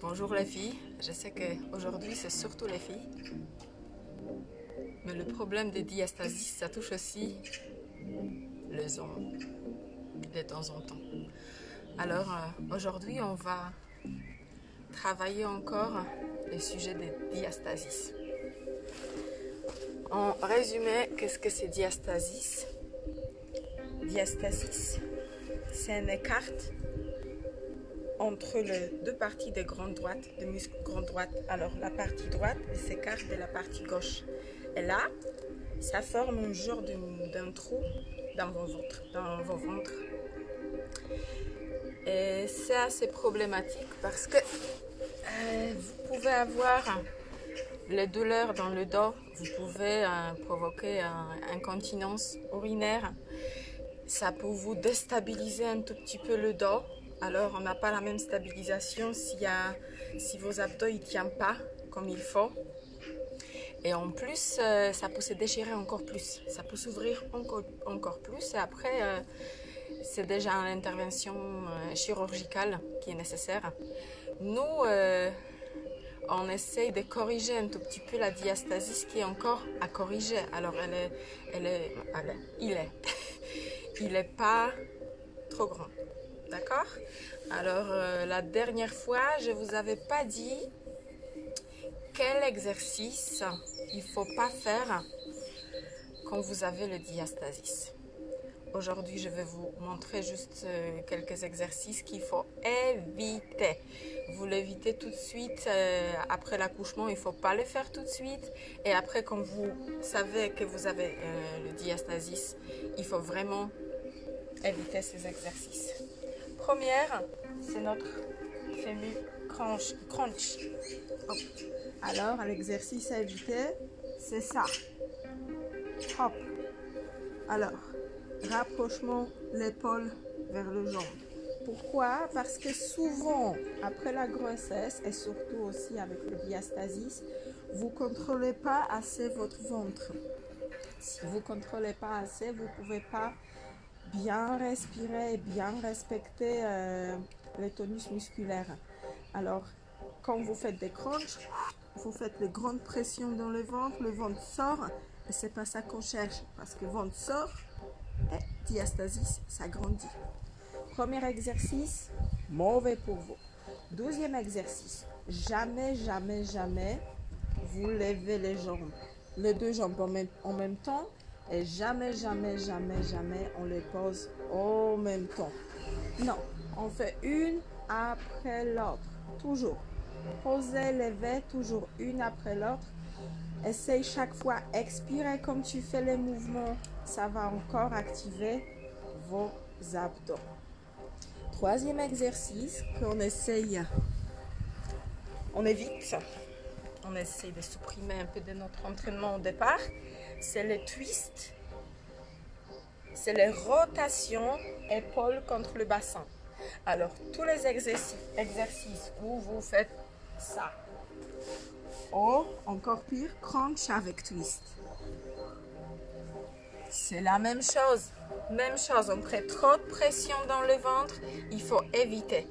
Bonjour les filles, je sais qu'aujourd'hui c'est surtout les filles, mais le problème des diastasis, ça touche aussi les hommes de temps en temps. Alors aujourd'hui on va travailler encore le sujet des diastasis. En résumé, qu'est-ce que c'est diastasis? Diastasis, c'est un écart entre les deux parties des grandes droites, des muscles grandes droites. Alors la partie droite s'écarte de la partie gauche. Et là, ça forme un genre d'un trou dans vos ventres. Et c'est assez problématique parce que vous pouvez avoir les douleurs dans le dos, vous pouvez provoquer incontinence urinaire. Ça peut vous déstabiliser un tout petit peu le dos. Alors on n'a pas la même stabilisation si vos abdos ne tiennent pas comme il faut. Et en plus, ça peut se déchirer encore plus. Ça peut s'ouvrir encore plus. Et après, c'est déjà une intervention chirurgicale qui est nécessaire. Nous, on essaye de corriger un tout petit peu la diastasis qui est encore à corriger. Alors, il est pas trop grand. D'accord? Alors, la dernière fois, je ne vous avais pas dit quel exercice il ne faut pas faire quand vous avez le diastasis. Aujourd'hui, je vais vous montrer juste quelques exercices qu'il faut éviter. Vous l'évitez tout de suite après l'accouchement, il ne faut pas le faire tout de suite. Et après, quand vous savez que vous avez le diastasis, il faut vraiment éviter ces exercices. Première, c'est notre fémur crunch. Hop. Alors, l'exercice à éviter, c'est ça. Hop. Alors, rapprochement l'épaule vers le jambe. Pourquoi? Parce que souvent, après la grossesse, et surtout aussi avec le diastasis, vous ne contrôlez pas assez votre ventre. Si vous ne contrôlez pas assez, vous ne pouvez pas bien respirer et bien respecter les tonus musculaires. Alors, quand vous faites des crunchs, vous faites de grandes pressions dans le ventre sort, et c'est pas ça qu'on cherche, parce que le ventre sort, et diastasis, ça grandit. Premier exercice, mauvais pour vous. Deuxième exercice, jamais, vous levez les jambes, les deux jambes en même temps, et jamais, on les pose en même temps. Non, on fait une après l'autre, toujours. Posez, levez, toujours une après l'autre. Essaye chaque fois, expirer comme tu fais les mouvements, ça va encore activer vos abdos. Troisième exercice qu'on essaye, on évite. On essaye de supprimer un peu de notre entraînement au départ. C'est le twist, c'est les rotations épaules contre le bassin. Alors, tous les exercices où vous faites ça, ou encore pire, crunch avec twist. C'est la même chose. On crée trop de pression dans le ventre, il faut éviter.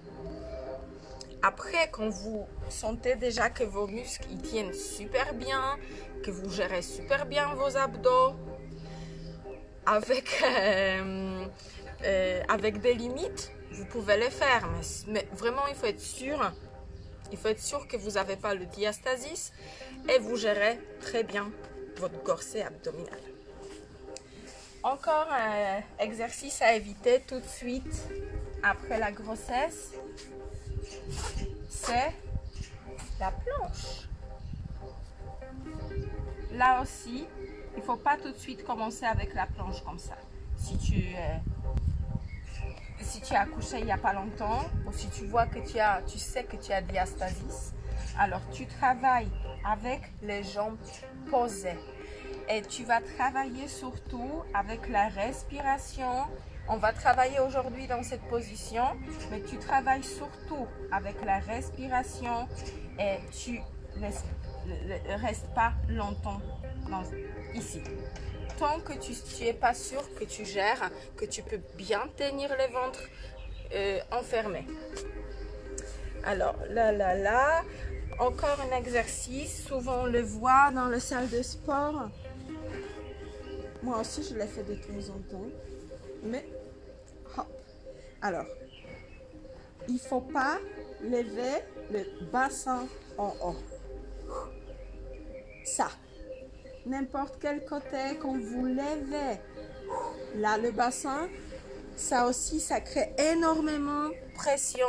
Après, quand vous sentez déjà que vos muscles ils tiennent super bien, que vous gérez super bien vos abdos, avec des limites, vous pouvez les faire. Mais vraiment, il faut être sûr que vous n'avez pas le diastasis et vous gérez très bien votre corset abdominal. Encore un exercice à éviter tout de suite après la grossesse, c'est la planche. Là aussi, il ne faut pas tout de suite commencer avec la planche comme ça. Si tu as accouché il n'y a pas longtemps, ou si tu vois que tu sais que tu as diastasis, alors tu travailles avec les jambes posées. Et tu vas travailler surtout avec la respiration. On va travailler aujourd'hui dans cette position, mais tu travailles surtout avec la respiration et tu ne restes pas longtemps ici. Tant que tu n'es pas sûr que tu gères, que tu peux bien tenir le ventre enfermé. Alors, là. Encore un exercice. Souvent, on le voit dans la salle de sport. Moi aussi, je l'ai fait de temps en temps. Mais, hop. Alors, il ne faut pas lever le bassin en haut. Ça. N'importe quel côté, quand vous levez là le bassin, ça aussi, ça crée énormément de pression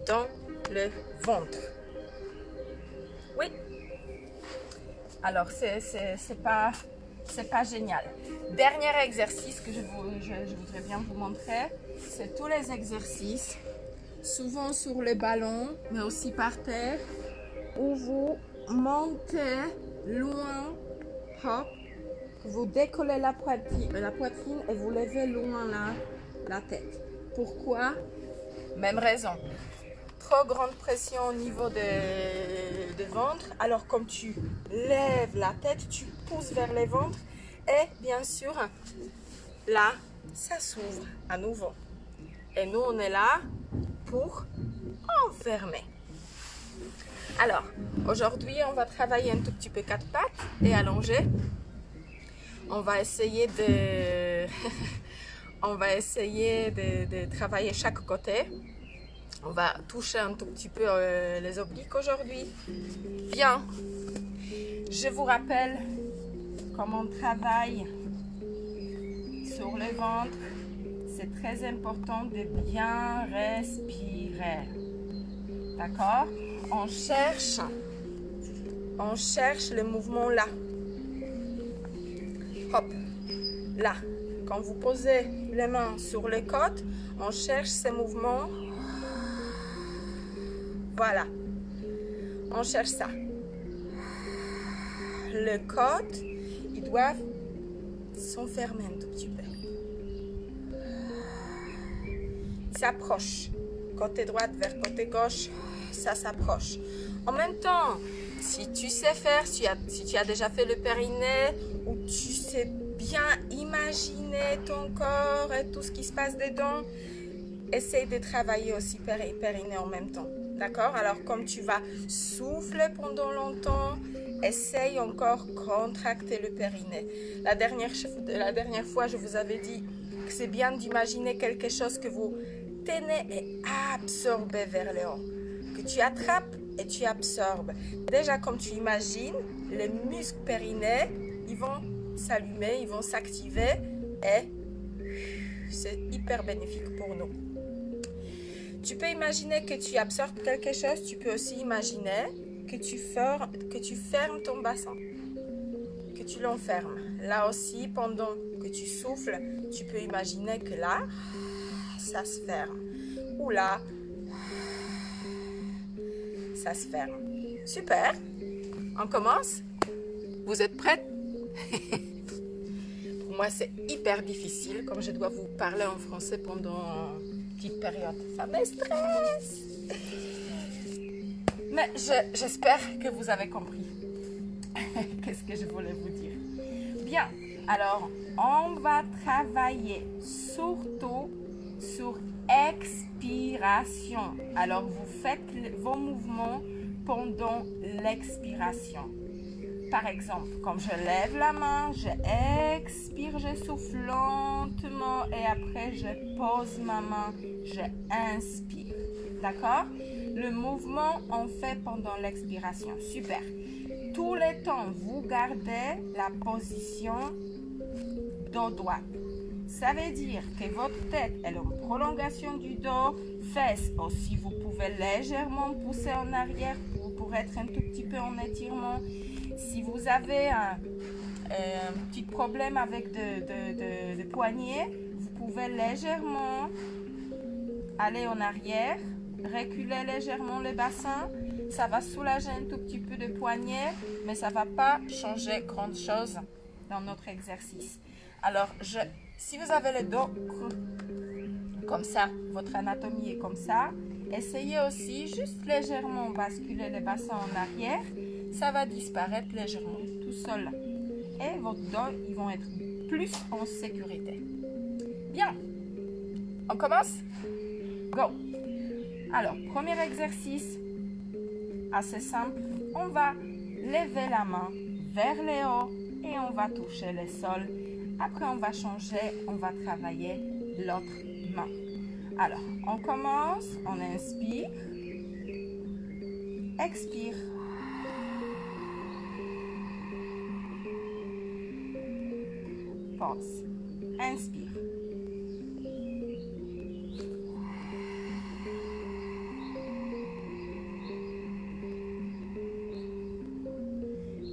dans le ventre. Oui. Alors, c'est pas génial. Dernier exercice que je voudrais bien vous montrer, c'est tous les exercices, souvent sur le ballon, mais aussi par terre, où vous montez loin, hop, vous décollez la poitrine et vous levez loin la tête. Pourquoi? Même raison. Trop grande pression au niveau de ventre. Alors, comme tu lèves la tête, tu pousses vers le ventre. Et bien sûr, là, ça s'ouvre à nouveau. Et nous, on est là pour enfermer. Alors, aujourd'hui, on va travailler un tout petit peu quatre pattes et allonger. On va essayer de travailler chaque côté. On va toucher un tout petit peu les obliques aujourd'hui. Bien. Je vous rappelle comment on travaille sur le ventre. C'est très important de bien respirer. D'accord? On cherche le mouvement là. Hop, là. Quand vous posez les mains sur les côtes, on cherche ces mouvements. Voilà. On cherche ça. Le côte, ils doivent s'enfermer un tout petit peu. Ils s'approchent. Côté droite vers côté gauche, ça s'approche. En même temps, si tu sais faire, si tu as déjà fait le périnée, ou tu sais bien imaginer ton corps et tout ce qui se passe dedans, essaye de travailler aussi périnée en même temps. D'accord? Alors, comme tu vas souffler pendant longtemps, essaye encore de contracter le périnée. La dernière fois, je vous avais dit que c'est bien d'imaginer quelque chose que vous tenez et absorbez vers le haut. Que tu attrapes et tu absorbes. Déjà, comme tu imagines, les muscles périnées, ils vont s'allumer, ils vont s'activer et c'est hyper bénéfique pour nous. Tu peux imaginer que tu absorbes quelque chose. Tu peux aussi imaginer que tu fermes ton bassin, que tu l'enfermes. Là aussi, pendant que tu souffles, tu peux imaginer que là, ça se ferme. Ou là, ça se ferme. Super. On commence? Vous êtes prêtes? Pour moi, c'est hyper difficile, comme je dois vous parler en français pendant une petite période. Ça me stresse. Mais j'espère que vous avez compris. Qu'est-ce que je voulais vous dire? Bien, alors, on va travailler surtout sur expiration. Alors, vous faites vos mouvements pendant l'expiration. Par exemple, comme je lève la main, je expire, je souffle lentement et après je pose ma main, je inspire. D'accord? Le mouvement, on fait pendant l'expiration. Super. Tout le temps, vous gardez la position dos droit. Ça veut dire que votre tête est en prolongation du dos, fesses aussi, vous pouvez légèrement pousser en arrière pour être un tout petit peu en étirement. Si vous avez un petit problème avec de poignet, vous pouvez légèrement aller en arrière, reculer légèrement le bassin. Ça va soulager un tout petit peu de poignet, mais ça ne va pas changer grand chose dans notre exercice. Alors, si vous avez le dos comme ça, votre anatomie est comme ça, essayez aussi juste légèrement basculer le bassin en arrière. Ça va disparaître légèrement tout seul. Et votre dos, ils vont être plus en sécurité. Bien. On commence? Go! Alors, premier exercice, assez simple. On va lever la main vers le haut et on va toucher le sol. Après, on va changer, on va travailler l'autre main. Alors, on commence, on inspire, expire. Pause, inspire.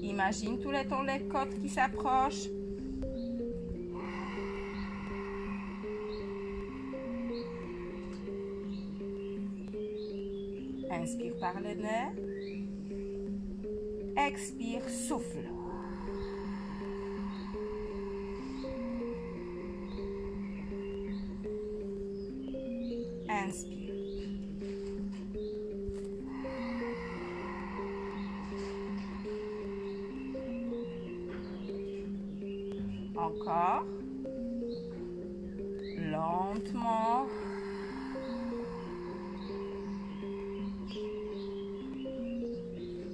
Imagine tous les temps les côtes qui s'approchent. Inspire par le nez. Expire, souffle. Inspire. Encore. Lentement.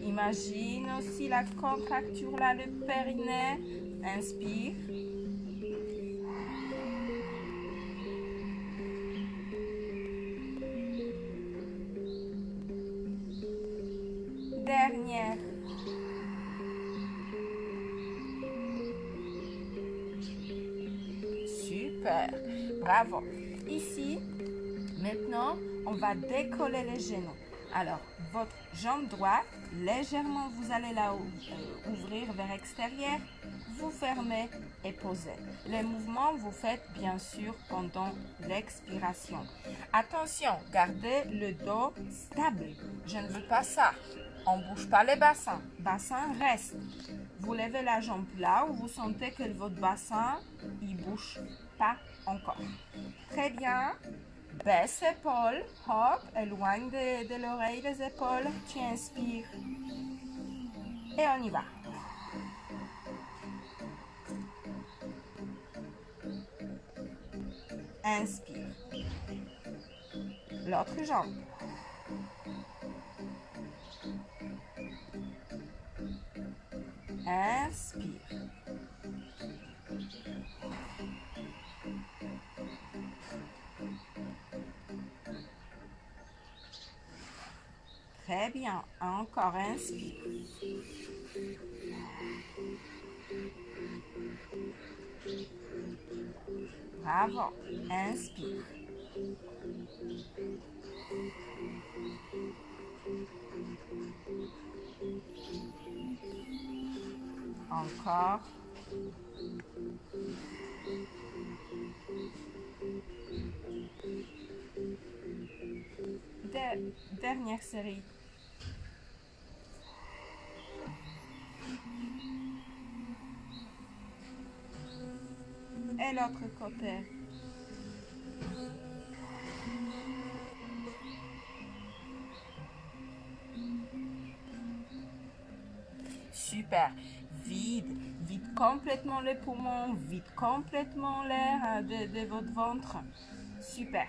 Imagine aussi la contracture là, le périnée. Inspire. Dernière. Super. Bravo. Ici, maintenant, on va décoller les genoux. Alors, votre jambe droite, légèrement, vous allez la ouvrir vers l'extérieur. Vous fermez et posez. Les mouvements, vous faites bien sûr pendant l'expiration. Attention, gardez le dos stable. Je ne veux pas ça. On ne bouge pas les bassins. Bassin reste. Vous levez la jambe là où vous sentez que votre bassin, il ne bouge pas encore. Très bien. Baisse épaule, hop, éloigne de l'oreille les épaules, tu inspires et on y va. Inspire. L'autre jambe. Inspire. Très bien. Encore inspire. Bravo. Inspire. Encore. Dernière série. Et l'autre côté. Super. Vide complètement les poumons, vide complètement l'air de votre ventre. Super.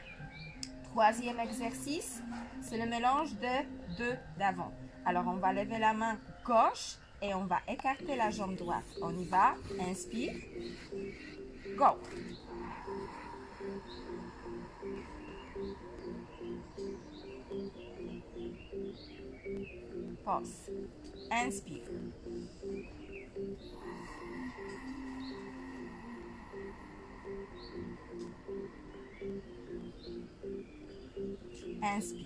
Troisième exercice, c'est le mélange de deux d'avant. Alors, on va lever la main gauche et on va écarter la jambe droite. On y va. Inspire. Go. Pause. Inspire. Inspire.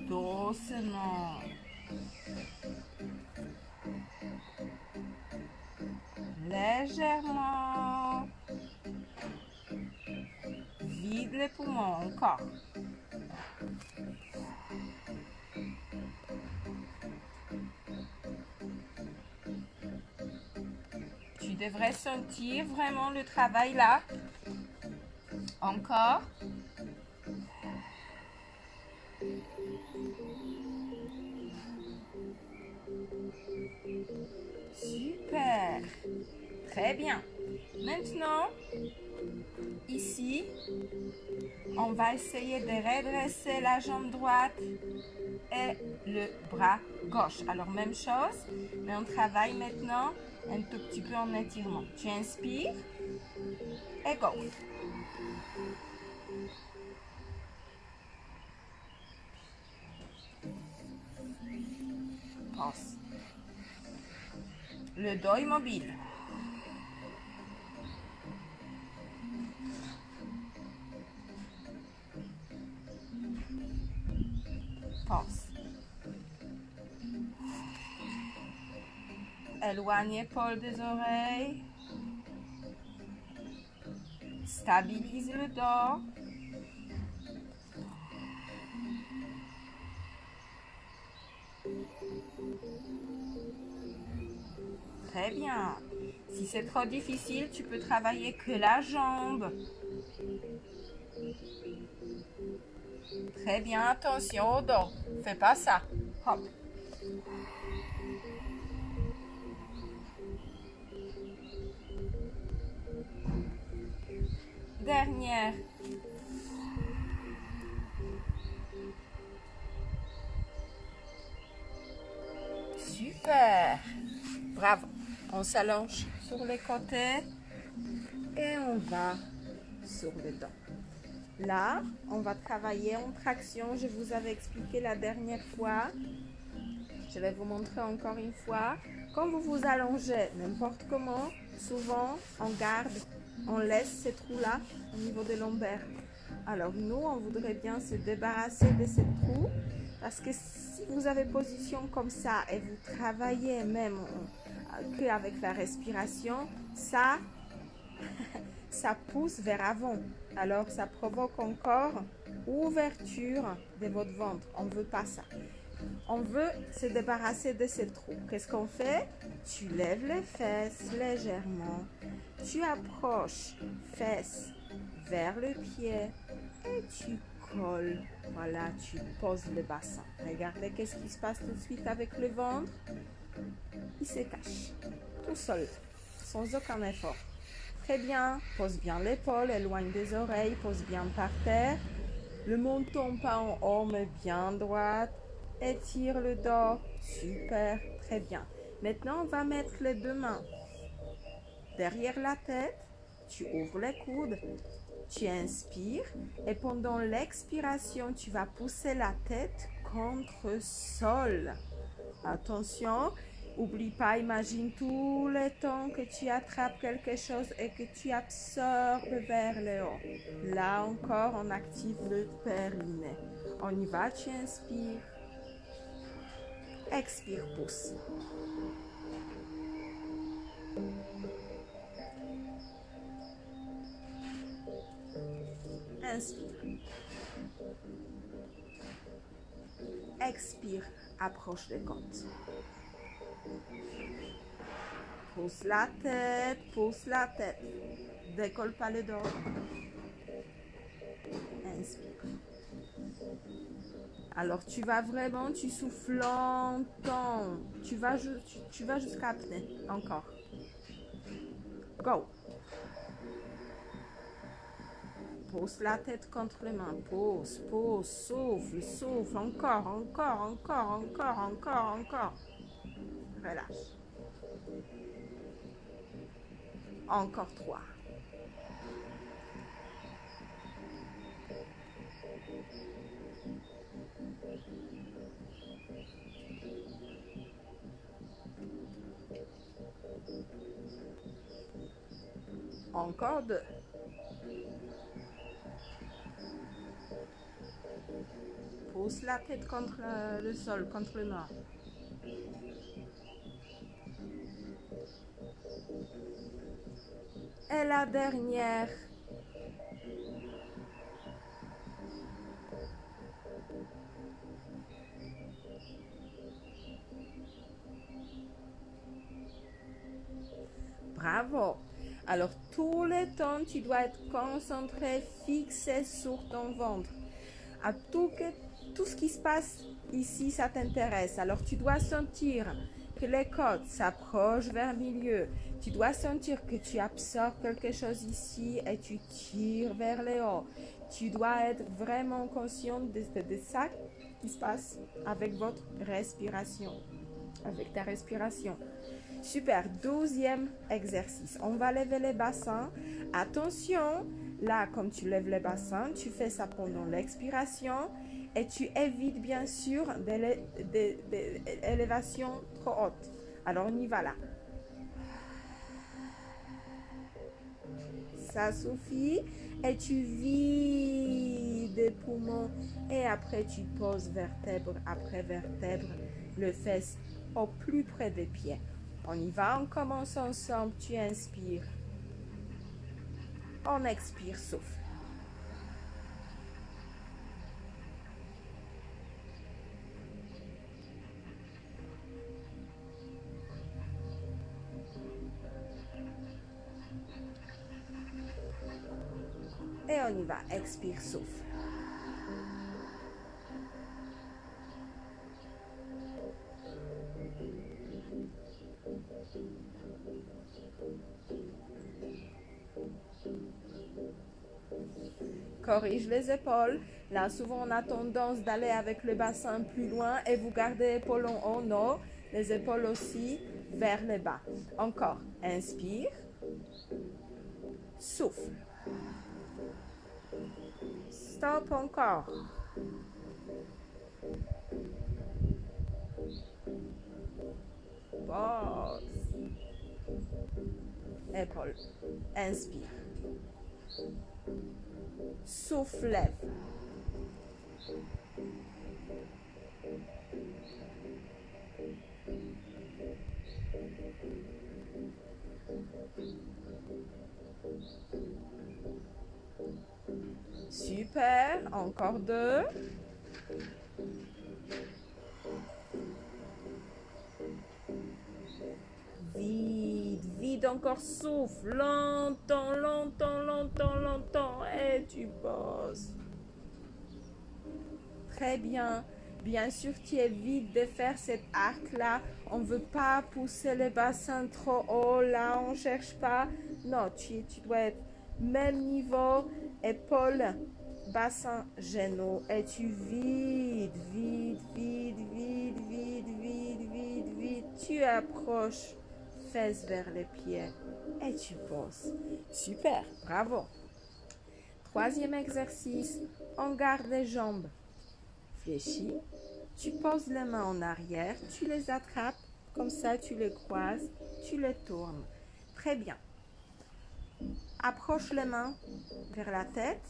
Doucement. Légèrement. Vide les poumons encore. Tu devrais sentir vraiment le travail là. Encore. Super. Très bien. Maintenant, ici, on va essayer de redresser la jambe droite et le bras gauche. Alors, même chose, mais on travaille maintenant un tout petit peu en étirement. Tu inspires et go. Pause. Le dos immobile. Pause. Éloigne l'épaule des oreilles. Stabilise le dos. Très bien. Si c'est trop difficile, tu peux travailler que la jambe. Très bien, attention au dos. Fais pas ça. Hop. Dernière. Super. Bravo. On s'allonge sur les côtés et on va sur le dos. Là, on va travailler en traction. Je vous avais expliqué la dernière fois. Je vais vous montrer encore une fois. Quand vous vous allongez, n'importe comment, souvent, on garde, on laisse ces trous-là au niveau des lombaires. Alors, nous, on voudrait bien se débarrasser de ces trous parce que si vous avez position comme ça et vous travaillez même qu'avec la respiration, ça pousse vers avant. Alors, ça provoque encore ouverture de votre ventre. On ne veut pas ça. On veut se débarrasser de ces trous. Qu'est-ce qu'on fait? Tu lèves les fesses légèrement. Tu approches fesses vers le pied et tu colles. Voilà, tu poses le bassin. Regardez qu'est-ce qui se passe tout de suite avec le ventre. Il se cache tout seul, sans aucun effort. Très bien, pose bien l'épaule, éloigne des oreilles, pose bien par terre. Le menton pas en haut, mais bien droite. Étire le dos, super, très bien. Maintenant, on va mettre les deux mains derrière la tête. Tu ouvres les coudes, tu inspires et pendant l'expiration, tu vas pousser la tête contre le sol. Attention. N'oublie pas, imagine tout le temps que tu attrapes quelque chose et que tu absorbes vers le haut. Là encore, on active le périnée. On y va, tu inspires. Expire, pousse. Inspire. Expire, approche des côtes. Pousse la tête, pousse la tête. Décolle pas le dos. Inspire. Alors tu vas vraiment, tu souffles longtemps. Tu vas jusqu'à apnée. Encore. Go. Pousse la tête contre les mains. Pousse, pousse, souffle, souffle. Encore, encore, encore, encore, encore, encore. Relâche. Encore 3. Encore 2. Pousse la tête contre le sol, contre le mur. Et la dernière. Bravo. Alors, tout le temps, tu dois être concentré, fixé sur ton ventre. À tout ce qui se passe ici, ça t'intéresse. Alors, tu dois sentir que les côtes s'approchent vers le milieu. Tu dois sentir que tu absorbes quelque chose ici et tu tires vers le haut. Tu dois être vraiment conscient de ça qui se passe avec votre respiration, avec ta respiration. Super, 12e exercice. On va lever les bassins. Attention, là, comme tu lèves les bassins, tu fais ça pendant l'expiration et tu évites bien sûr des élévations trop hautes. Alors, on y va là. Ça suffit et tu vides les poumons et après tu poses vertèbre après vertèbre, le fesse au plus près des pieds. On y va, on commence ensemble, tu inspires. On expire, souffle. Et on y va, expire, souffle. Corrige les épaules. Là, souvent, on a tendance d'aller avec le bassin plus loin et vous gardez les épaules en haut. Non, les épaules aussi vers le bas. Encore. Inspire. Souffle. Stop encore. Pause. Épaules. Inspire. Souffle, lève. Super, encore 2. Vide, encore souffle, longtemps, et tu poses. Très bien. Bien sûr, tu évites de faire cet arc-là. On ne veut pas pousser le bassin trop haut. Là, on ne cherche pas. Non, tu dois être même niveau, épaule, bassin, genou. Et tu vides. Tu approches, fesses vers les pieds. Et tu poses. Super, bravo. 3e exercice, on garde les jambes fléchies. Tu poses les mains en arrière, tu les attrapes, comme ça tu les croises, tu les tournes. Très bien. Approche les mains vers la tête,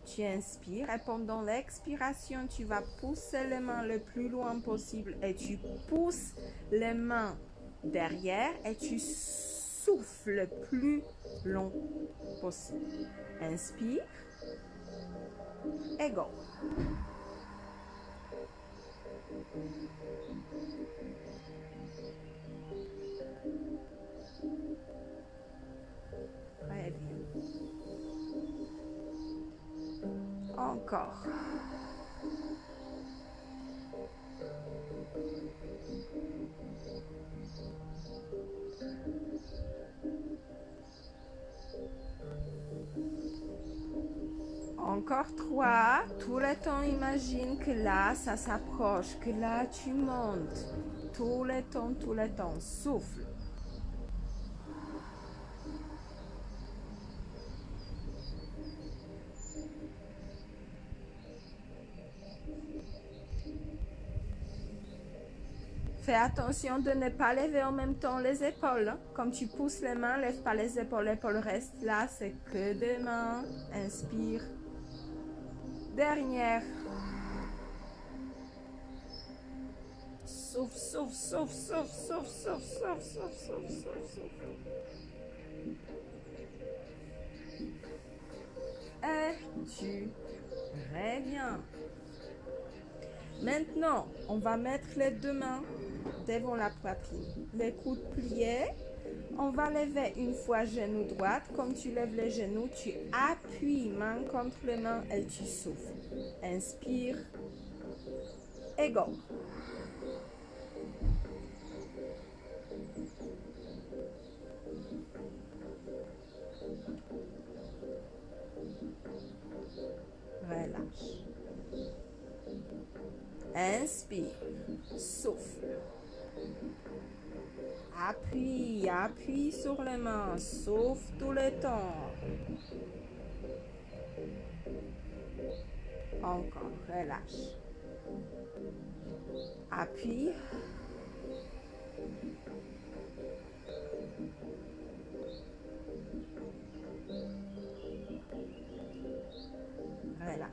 tu inspires et pendant l'expiration, tu vas pousser les mains le plus loin possible et tu pousses les mains derrière et tu souffles le plus long possible. Inspire et go. Très bien. Encore. Encore 3. Tout le temps, imagine que là, ça s'approche, que là, tu montes. Tout le temps. Souffle. Fais attention de ne pas lever en même temps les épaules. Comme tu pousses les mains, lève pas les épaules. L'épaule reste là, c'est que des mains. Inspire. Dernière. Souffle. Et tu reviens. Maintenant, on va mettre les 2 mains devant la poitrine. Les coudes pliés. On va lever une fois genou droit. Comme tu lèves les genoux, tu appuies main contre les mains et tu souffles. Inspire. Et go. Inspire. Souffle. Appuie, appuie sur les mains. Souffle tout le temps. Encore, relâche. Appuie. Relâche.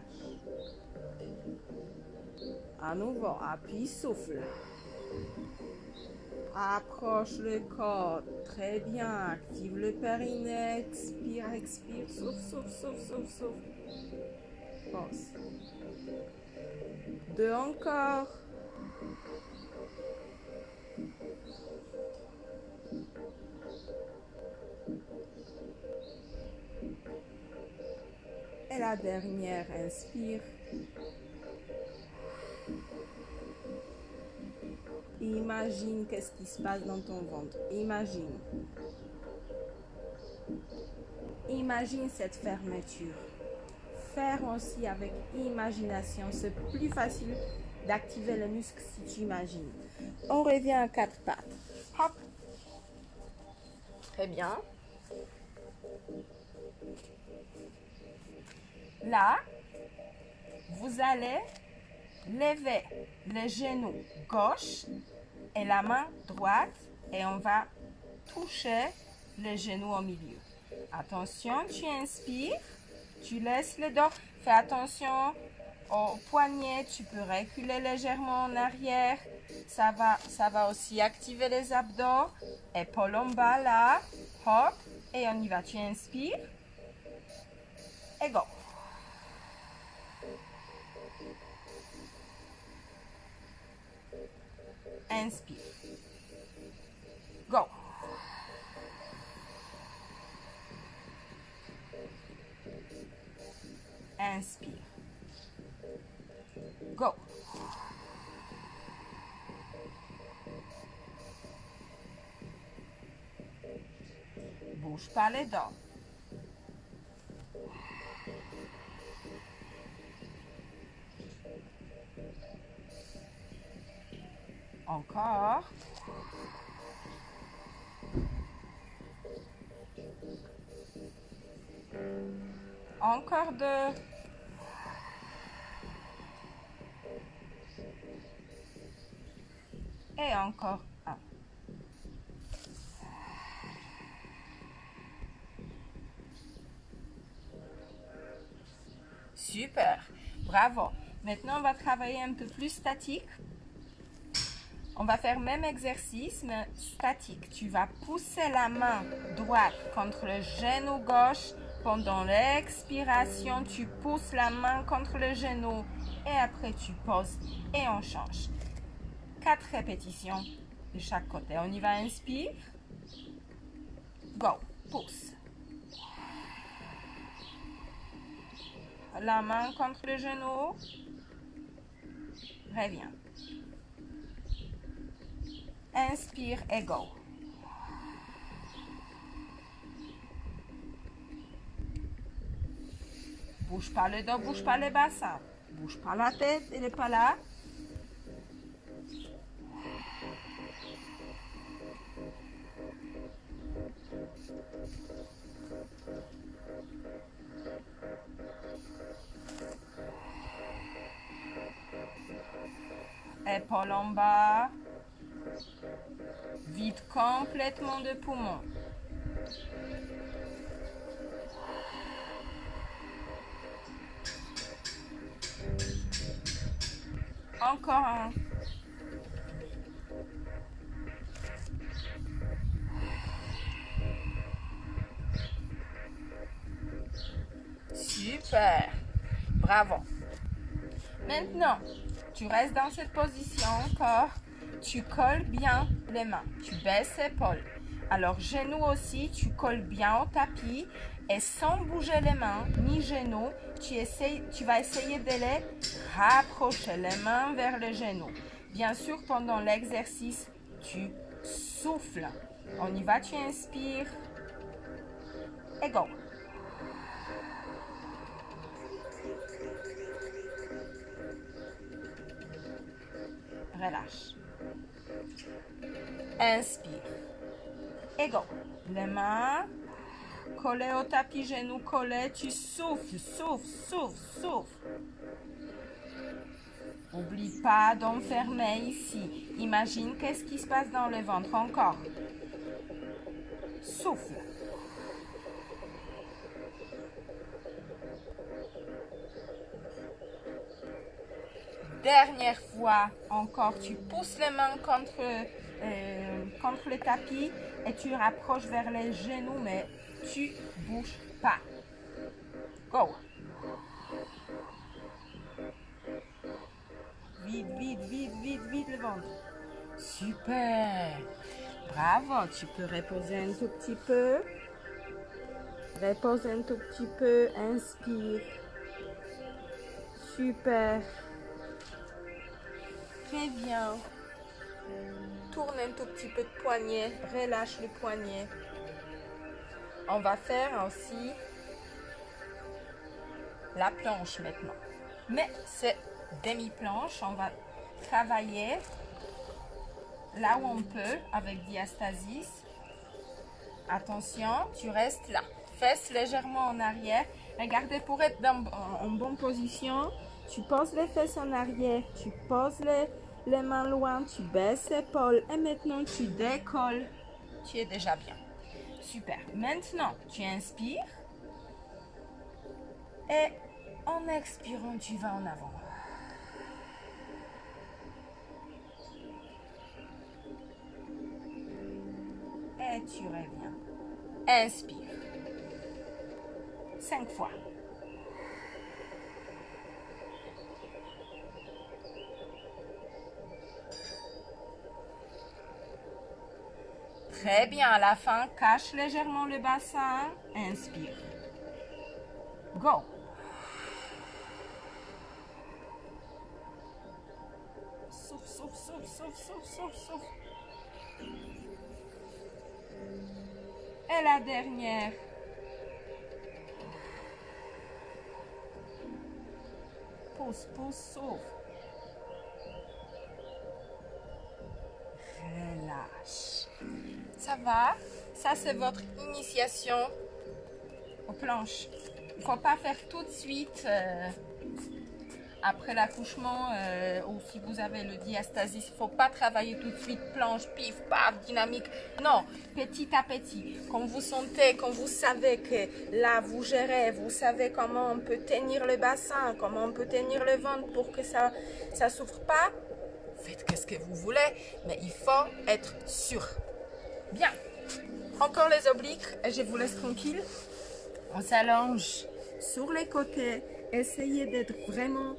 À nouveau, appuie, souffle. Approche le corps. Très bien. Active le périnée. Expire, expire. Souffle, souffle, souffle, souffle, souffle. Pause. 2 encore. Et la dernière, inspire. Imagine qu'est-ce qui se passe dans ton ventre. Imagine. Imagine cette fermeture. Faire aussi avec imagination. C'est plus facile d'activer le muscle si tu imagines. On revient à 4 pattes. Hop. Très bien. Là, vous allez lever le genou gauche et la main droite et on va toucher le genou au milieu. Attention, tu inspires, tu laisses le dos. Fais attention au poignet, tu peux reculer légèrement en arrière. Ça va aussi activer les abdos. Épaules en bas là. Hop. Et on y va. Tu inspires. Et go. Inspire. Go. Inspire. Go. Bouge pas les dents. Encore. Encore 2. Et encore 1. Super. Bravo. Maintenant, on va travailler un peu plus statique. On va faire le même exercice, mais statique. Tu vas pousser la main droite contre le genou gauche. Pendant l'expiration, tu pousses la main contre le genou. Et après, tu poses et on change. 4 répétitions de chaque côté. On y va, inspire. Go. Pousse. La main contre le genou. Reviens. Inspire et go. Bouge pas le dos, bouge pas les bassins. Bouge pas la tête, elle n'est pas là. Épaules en bas. Vide complètement de poumons. Encore un. Super. Bravo. Maintenant, tu restes dans cette position encore. Tu colles bien les mains. Tu baisses les épaules. Alors, genoux aussi, tu colles bien au tapis. Et sans bouger les mains, ni genoux, tu vas essayer de les rapprocher, les mains vers le genou. Bien sûr, pendant l'exercice, tu souffles. On y va, tu inspires. Et go. relâche. Inspire. Et go. Les mains collées au tapis, genoux collés. Tu souffles, souffles, souffles, souffles. N'oublie pas d'enfermer ici. Imagine qu'est-ce qui se passe dans le ventre. Encore. Souffle. Dernière fois, encore, tu pousses les mains contre le tapis et tu rapproches vers les genoux, mais tu bouges pas. Go. Vide, vide, vide, vide, vide le ventre. Super. Bravo. Tu peux reposer un tout petit peu. Repose un tout petit peu. Inspire. Super. Très bien. Tourne un tout petit peu de poignet. Relâche le poignet. On va faire aussi la planche maintenant. Mais c'est demi-planche. On va travailler là où on peut avec diastasis. Attention, tu restes là. Fesses légèrement en arrière. Regardez, pour être en bonne position, tu poses les fesses en arrière, tu poses les mains loin, tu baisses l'épaule et maintenant tu décolles. Tu es déjà bien. Super. Maintenant, tu inspires et en expirant, tu vas en avant. Et tu reviens. Inspire. 5 fois. Très bien. À la fin, cache légèrement le bassin. Inspire. Go. Souffle, souffle, souffle, souffle, souffle, souffle, souffle. Et la dernière. Pousse, pousse, souffle. Relâche. Ça va? Ça, c'est votre initiation aux planches. Il ne faut pas faire tout de suite après l'accouchement ou si vous avez le diastasis. Il ne faut pas travailler tout de suite planche, pif, paf, dynamique. Non, petit à petit. Quand vous sentez, quand vous savez que là, vous gérez, vous savez comment on peut tenir le bassin, comment on peut tenir le ventre pour que ça ne souffre pas. Faites ce que vous voulez, mais il faut être sûr. Bien. Encore les obliques et je vous laisse tranquille. On s'allonge sur les côtés. Essayez d'être vraiment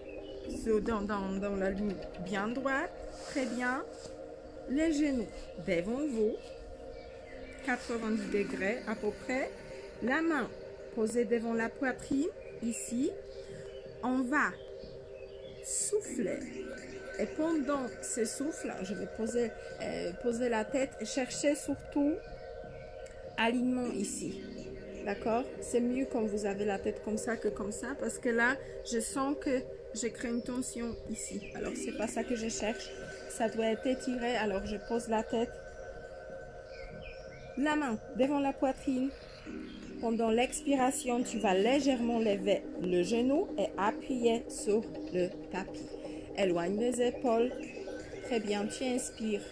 dans la ligne bien droite. Très bien. Les genoux devant vous. 90 degrés à peu près. La main posée devant la poitrine. Ici. On va souffler. Et pendant ce souffle, je vais poser la tête et chercher surtout alignement ici. D'accord? C'est mieux quand vous avez la tête comme ça que comme ça parce que là, je sens que je crée une tension ici. Alors, c'est pas ça que je cherche. Ça doit être étiré. Alors, je pose la tête. La main devant la poitrine. Pendant l'expiration, tu vas légèrement lever le genou et appuyer sur le tapis. Éloigne les épaules. Très bien, tu inspires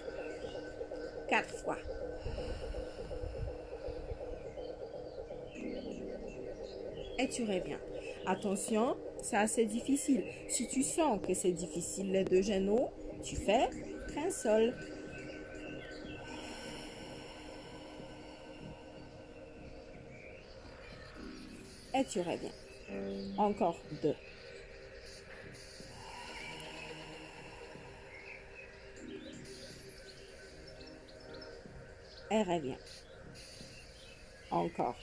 4 fois. Et tu reviens. Attention, c'est assez difficile. Si tu sens que c'est difficile les deux genoux, tu fais un sol. Et tu reviens. Encore 2. Et reviens. Encore.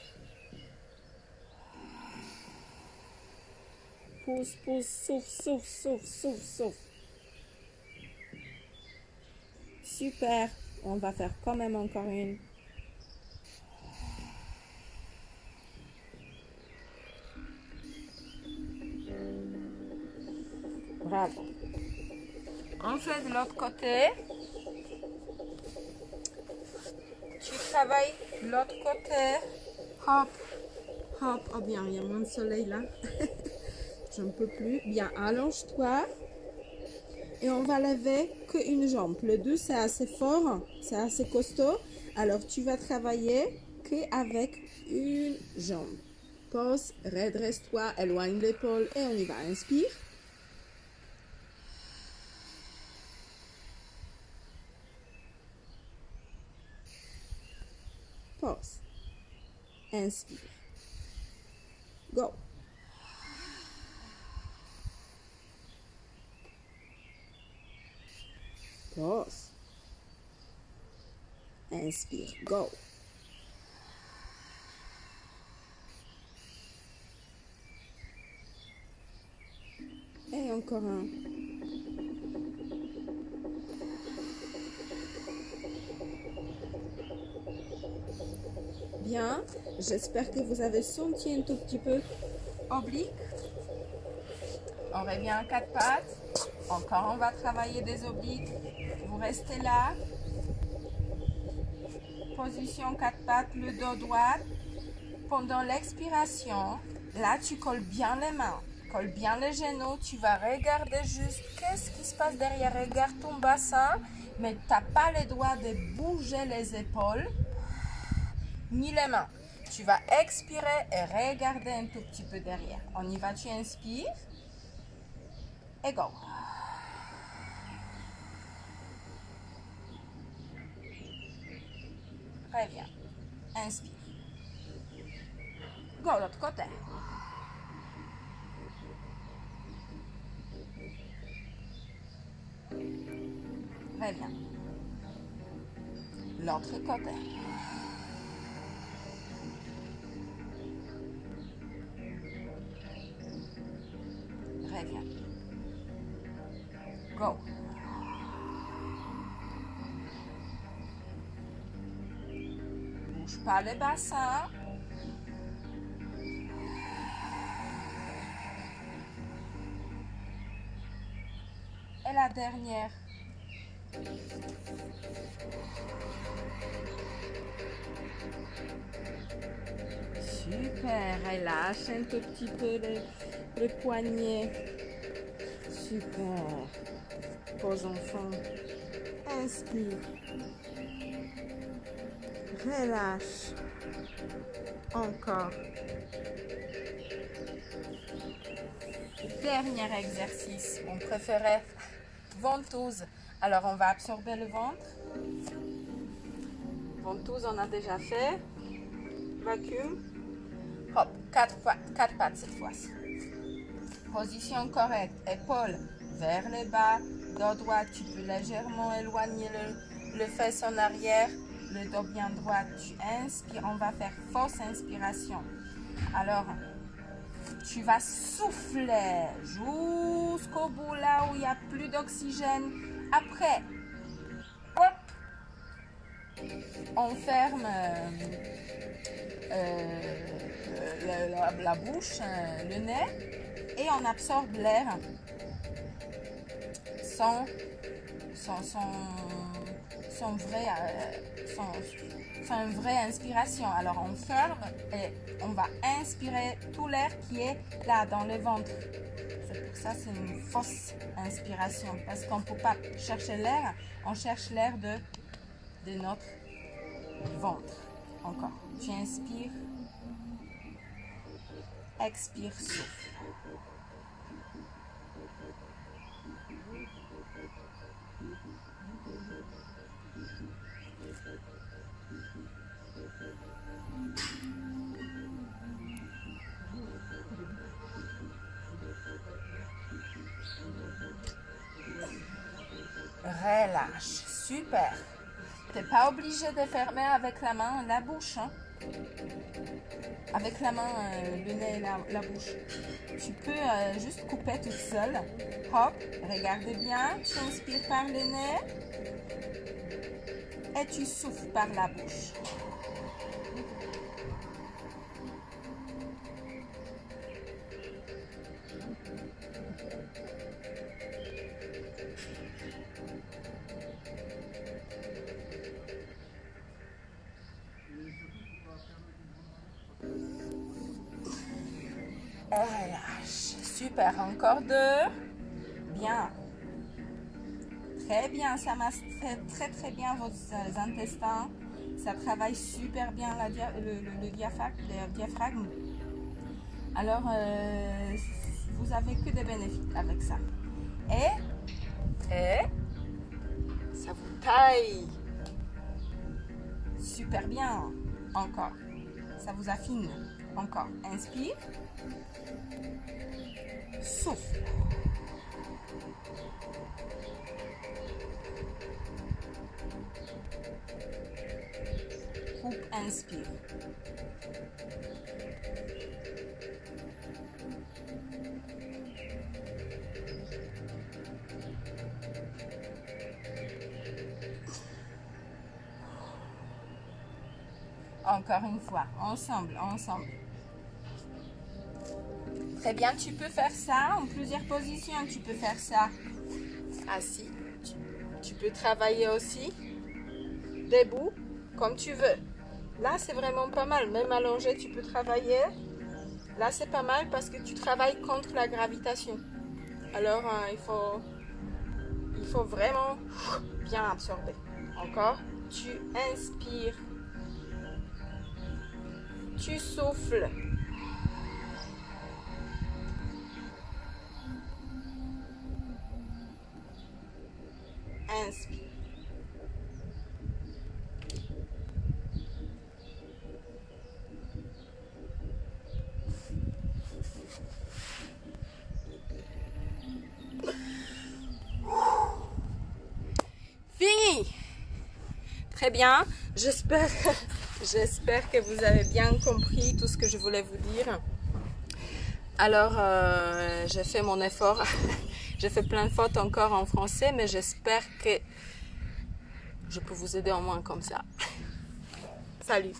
Pousse, pousse, souffle, souffle, souffle, souffle, souffle. Super. On va faire quand même encore une. Bravo. On fait de l'autre côté. Tu travailles de l'autre côté. Hop, hop. Oh bien, il y a moins de soleil là. Je ne peux plus. Bien, allonge-toi. Et on va lever qu'une jambe. Le dos, c'est assez fort, c'est assez costaud. Alors, tu vas travailler qu'avec une jambe. Pose, redresse-toi, éloigne l'épaule et on y va. Inspire. Pause. Inspire. Go. Pause. Inspire. Go. Et encore un. Bien. J'espère que vous avez senti un tout petit peu oblique. On revient à quatre pattes. Encore, on va travailler des obliques. Vous restez là. Position quatre pattes, le dos droit. Pendant l'expiration, là, tu colles bien les mains. Colle bien les genoux. Tu vas regarder juste qu'est-ce qui se passe derrière. Regarde ton bassin. Mais tu n'as pas le droit de bouger les épaules ni les mains. Tu vas expirer et regarder un tout petit peu derrière. On y va, tu inspires. Et go. Reviens. Inspire. Go de l'autre côté. Reviens. L'autre côté. Reviens. Go. Bouge pas le bassin. Et la dernière. Super. Relâche un tout petit peu le poignet. Super. Pose enfant. Inspire. Relâche. Encore. Dernier exercice. On préférait ventouse. Alors, on va absorber le ventre. Ventouse, on a déjà fait. Vacuum. Hop, quatre pattes cette fois-ci. Position correcte. Épaules vers le bas. Dos droit, tu peux légèrement éloigner le fesse en arrière. Le dos bien droit, tu inspires. On va faire fausse inspiration. Alors, tu vas souffler jusqu'au bout là où il n'y a plus d'oxygène. Après, hop, on ferme la bouche, le nez, et on absorbe l'air sans une vraie inspiration. Alors on ferme et on va inspirer tout l'air qui est là dans le ventre. C'est pour ça que c'est une fausse inspiration, parce qu'on ne peut pas chercher l'air, on cherche l'air de notre ventre. Encore. Tu inspires, expire, souffle. Relâche. Super. Tu n'es pas obligé de fermer avec la main la bouche. Hein? Avec la main, le nez et la bouche. Tu peux juste couper toute seule. Hop, regardez bien. Tu inspires par le nez. Et tu souffles par la bouche. relâche. Super, encore 2. Bien. Très bien, ça masse très bien vos intestins. Ça travaille super bien le diaphragme. Alors, vous avez que des bénéfices avec ça. Et ça vous taille. Super bien. Encore. Ça vous affine. Encore. Inspire. Souffle. Coupe, inspire. Encore une fois, ensemble. Très bien, tu peux faire ça en plusieurs positions. Tu peux faire ça assis. Tu peux travailler aussi debout, comme tu veux. Là, c'est vraiment pas mal. Même allongé, tu peux travailler. Là, c'est pas mal parce que tu travailles contre la gravitation. Alors, il faut vraiment bien absorber. Encore, tu inspires. Tu souffles. Inspire. Fini. Très bien. J'espère que vous avez bien compris tout ce que je voulais vous dire. Alors, j'ai fait mon effort. J'ai fait plein de fautes encore en français, mais j'espère que je peux vous aider au moins comme ça. Salut!